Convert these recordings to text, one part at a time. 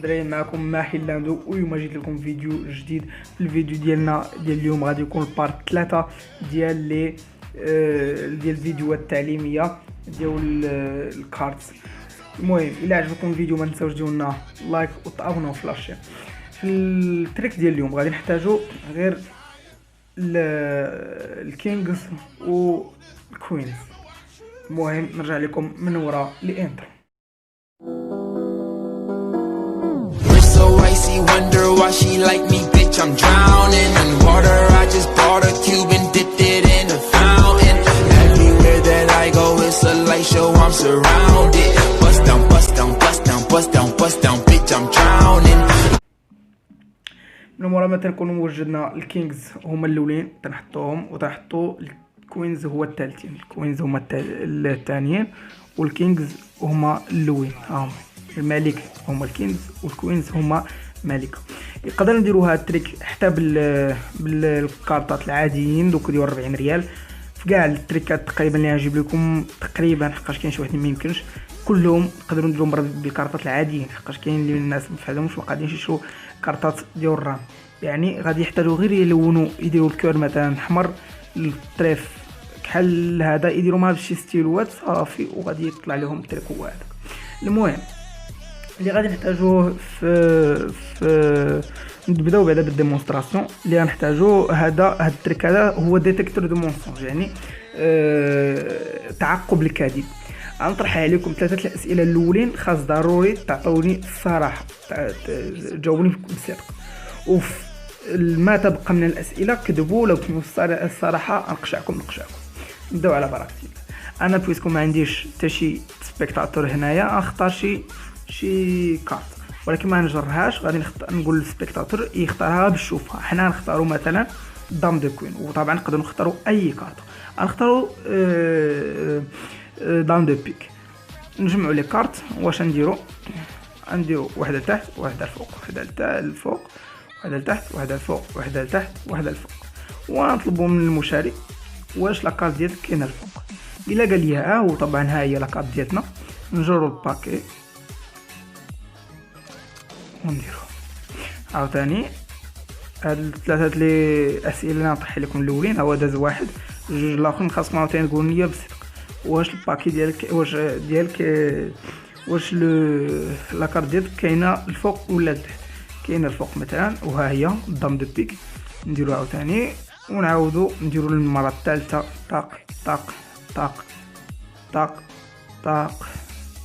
دراري معكم ماحي لاندو، واليوم جيت لكم فيديو جديد. في الفيديو ديالنا ديال اليوم غادي يكون البارت 3 ديال لي ديال الفيديوهات التعليميه ديال الكارت. المهم الا عجبكم الفيديو ما تنساوش ديروا لنا لايك وتابوناو في لاشين. في التريك ديال اليوم غادي نحتاجو غير الكينجز والكوينز. المهم نرجع لكم من وراء الانترو. So icy, wonder why she like me, bitch, I'm drowning in water. I just bought a cube and dipped it in a fountain. Everywhere that I go, it's a light show, I'm surrounded. Bust down, bust down, bust down, bust down, bust down, bitch, I'm drowning. من مورا ما تنكونوا وجدنا الكينجز هما الاولين تنحطوهم، وتنحطوا الكوينز هو الثالثين. الكوينز هما الثانيين والكينجز هما الاولين. الملك هما الكينز والكوينز هما ملكه. يقدر نديروا هذا التريك حتى بالكارطات العاديين دوك ديال 40 ريال. في كاع التريكات تقريبا اللي غنجيب لكم تقريبا، حقاش كاين شي واحد ما يمكنش كلهم نقدروا نديروهم بالكارطات العاديين، حقاش كاين اللي الناس ما فهموش وقاعدين يشروا كارطات ديال الرام. يعني غادي يحتاجوا غير يلونوا، يديروا الكور مثلا احمر، الطريف كحل هذا، يديروا معاه بشي ستيلوات صافي وغادي يطلع لهم التريك هو هذا. المهم اللي غادي نحتاجوه في نبداو بعدا بالديمونستراسيون. اللي غنحتاجو هذا التريك هذا هو ديتيكتور دو مونسونج، يعني تعقب الكذب. غنطرح عليكم ثلاثه الاسئله الاولين، خاص ضروري تعطوني الصراحه، تجاوبوني بصدق، وفي ما تبقى من الاسئله كذبوا. لو كنتو الصراحه نقشعكم. نبداو على بركه الله. انا بويسكو ما عنديش حتى شي سبيكتاتور هنايا، نختار شي كارت، ولكن ما نجرهاش. غادي نقول للسبيكتاتور يختارها بالشوفها. حنا نختاروا مثلا دام دو كوين، وطبعا نقدروا نختاروا اي كارت. غنختاروا دام دو بيك. نجمعوا لي كارت. واش نديروا واحده لتحت واحده لفوق، واحده لفوق واحده لتحت، واحده لفوق واحده لتحت واحده لفوق، ونطلبوا من المشاري واش لا كارت ديالك كاينه الفوق. الا قال لي وطبعا ها هي لا كارت ديالنا، نجروا الباكي ونديرو عاوتاني. هاد الثلاثه لي اسئله اللي نطرح لكم الاولين، هو داز واحد جوج، الاخرين خاصكم عاوتاني تقولوا لي بصدق واش الباكي ديالك واش لا كارت ديالك كاينه الفوق ولا لتحت. كاينه الفوق مثلا، وها هي دام دو بيك. نديرو عاوتاني ونعاودو نديرو للمره الثالثه. طاق طاق طاق طاق طاق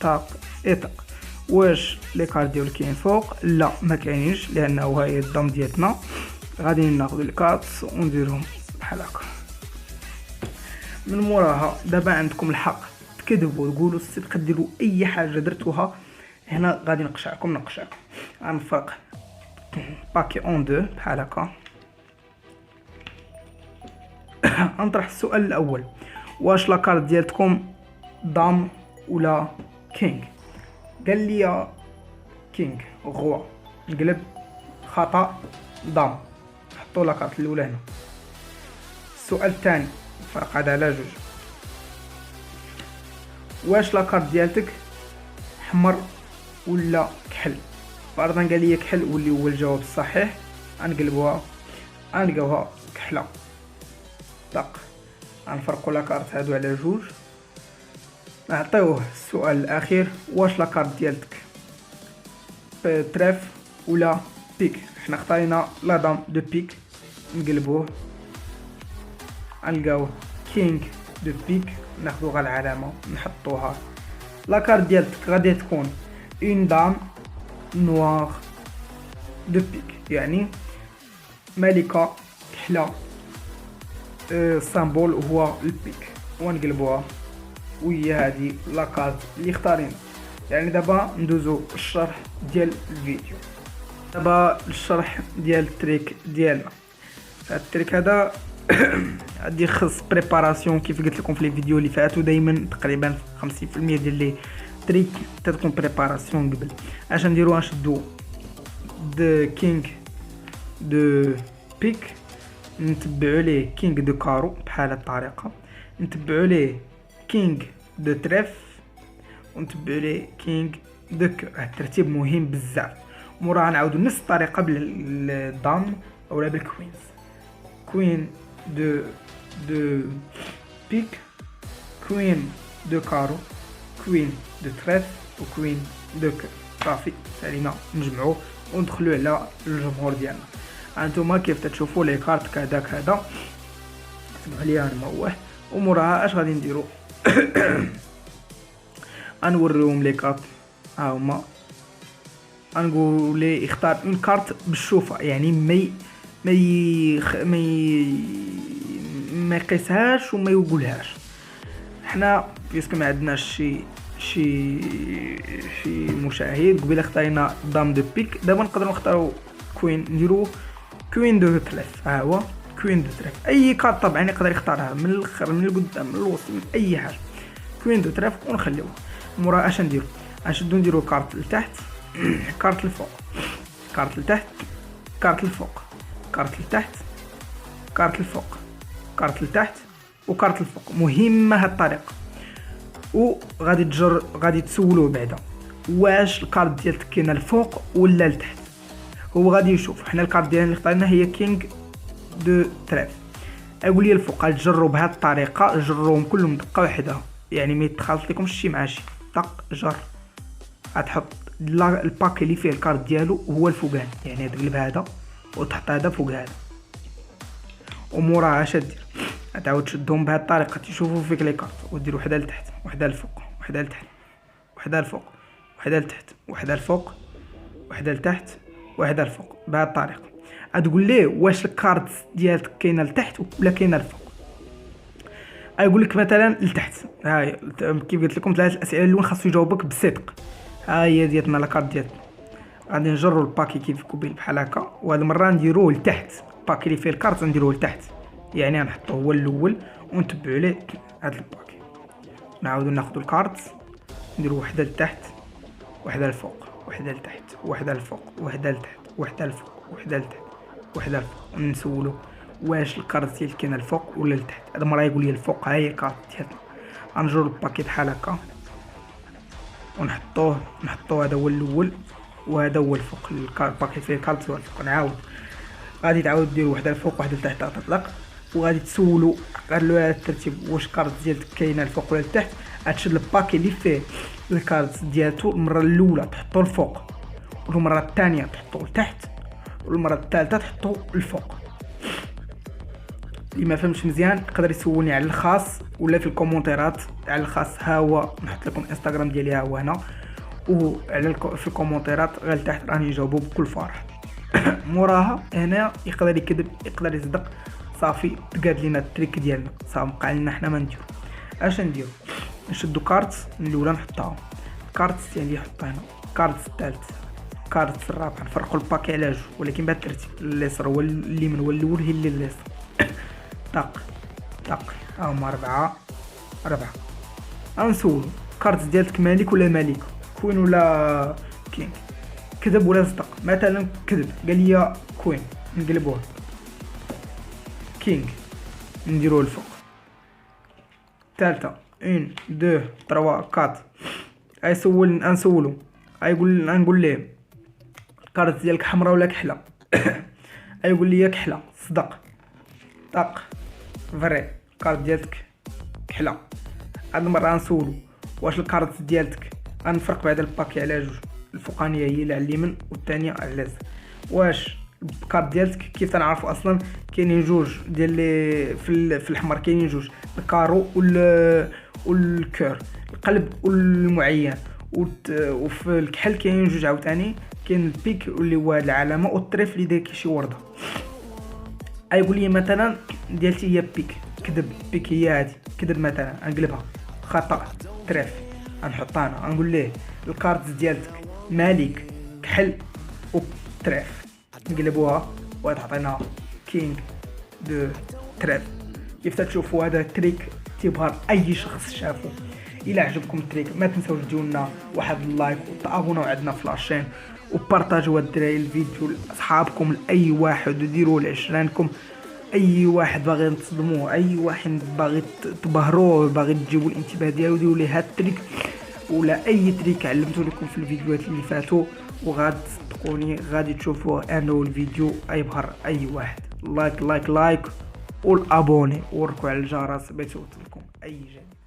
طاق طاق. واش لي كارت ديال كاين فوق؟ لا ما كاينينش، لانه هاي الدم ديالنا. غادي ناخذ الكارت ونديرهم بحال هكا. من موراها دابا عندكم الحق تكذبوا، تقولوا الصدق، ديروا اي حاجه درتوها. هنا غادي نقشعكم. غنفرق باكي اون دو بحال هكا. نطرح السؤال الاول، واش لا كارت ديالتكم دام ولا كينغ؟ قال لي كينغ غوا، نقلب خطا دام، حطوا لا كارت الاولى هنا. السؤال الثاني فرق هذا على جوج، واش لا كارت ديالتك حمر ولا كحل؟ فرضا قال لي كحل واللي هو الجواب الصحيح، غنقلبوها غنلقاوها كحله. طق غنفرقوا لا كارت هادو على جوج. نعطيوه السؤال الاخير، واش لا كارت ديالتك تريف ولا بيك؟ حنا اختارينا لا دام دو بيك، نقلبوه نلقاوه كينغ دو بيك. ناخذوا غير العلامه نحطوها. لا كارت ديالتك غادي تكون اون دام نوار دو بيك، يعني ملكه كحله. السامبول هو البيك، ونقلبوها وهي هذه لا كارت اللي اختارينا. يعني دابا ندوزو الشرح ديال الفيديو. دابا الشرح ديال التريك ديالنا. التريك هذا غادي يخص بريباراسيون كيف قلت لكم في الفيديو اللي فاتوا. دائما تقريبا 50% ديال لي تريك تكون بريباراسيون قبل. اش نديرو؟ نشدو د كينغ دو بيك، نتبعو ليه كينغ دو كارو بحال هاد الطريقه، نتبعو ليه كينغ دو تريف، ونتبعو ليه كينغ دو كور. الترتيب مهم بزاف. موراها نعاودو نفس الطريقه بالدام اولا بالكوينز. كوين دو بيك، كوين دو كارو، كوين دو تريف، وكوين دو كور. صافي سالينا نجمعو وندخلو على الجمهور ديالنا. هانتوما كيف تشوفوا لي كارت كذا سمحوا لي انا موه. وموراها اش غادي نديرو غنوريهم لي كارت. ها هما غنقول لي اختار اون كارت بالشوفه، يعني ما يقيسهاش وما يقولهاش. حنا بيسك ما عندناش شي مشاهد. قبيله اختارينا دام دو بيك، دابا نقدروا نختاروا كوين، نديرو كوين دو تريف. ها هو كوين دو تريف. اي كارت طبعا يقدر يختارها من الاخر من القدام من الوسط من اي حاجه. كوين دو تريف ونخليوه. مورا اش نديرو؟ غنشدو نديرو كارت لتحت، كارت لفوق، كارت لتحت، كارت لفوق، كارت لتحت، كارت لفوق، كارت لتحت، وكارت الفوق. مهمه هاد الطريقه. وغادي غادي تسولوه بعدا واش الكارت ديالك كاينه الفوق ولا لتحت. هو غادي يشوف. حنا الكارت ديالنا اللي اختارنا هي كينغ دو تريف. اقول لي الفوق. غتجروا بهاد الطريقه، جروهم كلهم دقه واحده، يعني ما يتخلط لكمش شي مع شي. طق جر. غتحط الباك اللي فيه الكارت ديالو هو الفوقاني، يعني تقلب هذا وتحط هذا فوق هذا. وموراها اش دير؟ غتعاود تشدهم بهاد الطريقه تشوفوا فيك لي كارت، ودير وحده لتحت وحده لفوق وحده لتحت وحده لفوق وحده لتحت وحده لفوق وحده لتحت وحده لفوق بهاد الطريقه. غتقول ليه واش الكارت ديالك كاينه لتحت ولا كاينه لفوق. غيقول لك مثلا لتحت. هاي كيف قلت لكم 3 الاسئله اللي خاصو يجاوبك بصدق. ها هي ديالنا لا كارت ديالنا. غادي نجروا الباكي كيف كوبيل بحال هكا، وهاد المره نديروه لتحت. الباكي اللي فيه الكارت نديروه لتحت، يعني غنحطوه هو الاول ونتبعوا عليه هاد الباكي. نعاودو ناخذ الكارت نديرو وحده لتحت وحده لفوق وحده لتحت وحده لفوق وحده لتحت وحده لفوق وحده لتحت وحده لفوق، ونسولو واش الكارت ديالك كاين الفوق ولا لتحت. هاد المره يقول لي الفوق. ها هي الكارت ديالنا. غنجرو الباكي بحال هكا ونحطوه هذا هو الاول وهذا هو الفوق. الباكي فيه الكارت هو الفوق. نعاود غادي تعاود دير وحده الفوق وحده لتحت تطلق، وغادي تسولو قالوا على الترتيب واش الكارت ديالك كاينه الفوق ولا لتحت. غتشد الباكي اللي فيه الكارت ديالته المره الاولى تحطو الفوق، والمره الثانيه تحطو لتحت، والمره الثالثه تحطو الفوق. اللي ما فهمش مزيان يقدر يسولني على الخاص ولا في الكومونتيرات على الخاص. ها هو نحط لكم الانستغرام ديالي ها هو هنا، وعلى في الكومونتيرات غير تحت راني نجاوبو بكل فرح. موراها هنا يقدر يكذب يقدر يصدق. صافي تقاد لينا التريك ديالنا. صافي بقى لنا حنا ما نديرو. اش نديرو؟ نشدو كارت الاولى نحطها، كارت الثاني نحطها هنا، كارت الثالث، كارت الرابع. نفرقوا الباكي على جوج ولكن بهذا الترتيب. اليسار هو اليمين هو الاول هي اللي اليسار. طق طق. ها هما 4. غنسولو كارت ديالك مالك ولا مالك، كوين ولا كينغ، كذب ولا صدق. مثلا كذب قال لي كوين، نقلبوها كينغ نديروه الفوق. ثالثه 1 2 3 4. نسولو نقول ليه الكارت ديالك حمراء ولا كحله. يقول لي كحله صدق. طق فري الكارت ديالك كحله. هاد المره نسولو واش الكارت ديالك غنفرق بعد الباكي على جوج، الفوقانيه هي اللي على اليمين والثانيه على اليسار. واش الكارت ديالك كيف تنعرفوا اصلا كاينين جوج ديال في الاحمر كاينين جوج، الكارو والكور، القلب والمعين. وفي الكحل كاينين جوج عاوتاني، كاين البيك اللي هو العلامه والطريف اللي داير شي ورده. يقول لي مثلا ديالتي هي بيك، كذب بيك هي هادي، كذب مثلا نقلبها خطا طريف نحطها انا. نقول ليه الكارت ديالتك مالك كحل وطريف، نقلبوها وتعطينا كينغ دو تريف. كيف تشوفوا هذا التريك تيبهر اي شخص شافه. الى عجبكم التريك ما تنساوش ديرونا واحد اللايك وتابوناو عندنا في لاشين، وبارطاجيو الدراري الفيديو لاصحابكم لاي واحد، وديروه لعشرانكم. اي واحد باغي تصدموه، اي واحد باغي تبهروه، باغي تجيبوا الانتباه ديالو، ديروا ليه هاد التريك ولا اي تريك علمته لكم في الفيديوهات اللي فاتوا، وغاد تصدقوني غادي تشوفوه انه الفيديو يبهر اي واحد. لايك والابوني وركوا على الجرس باش يوصلكم اي جديد.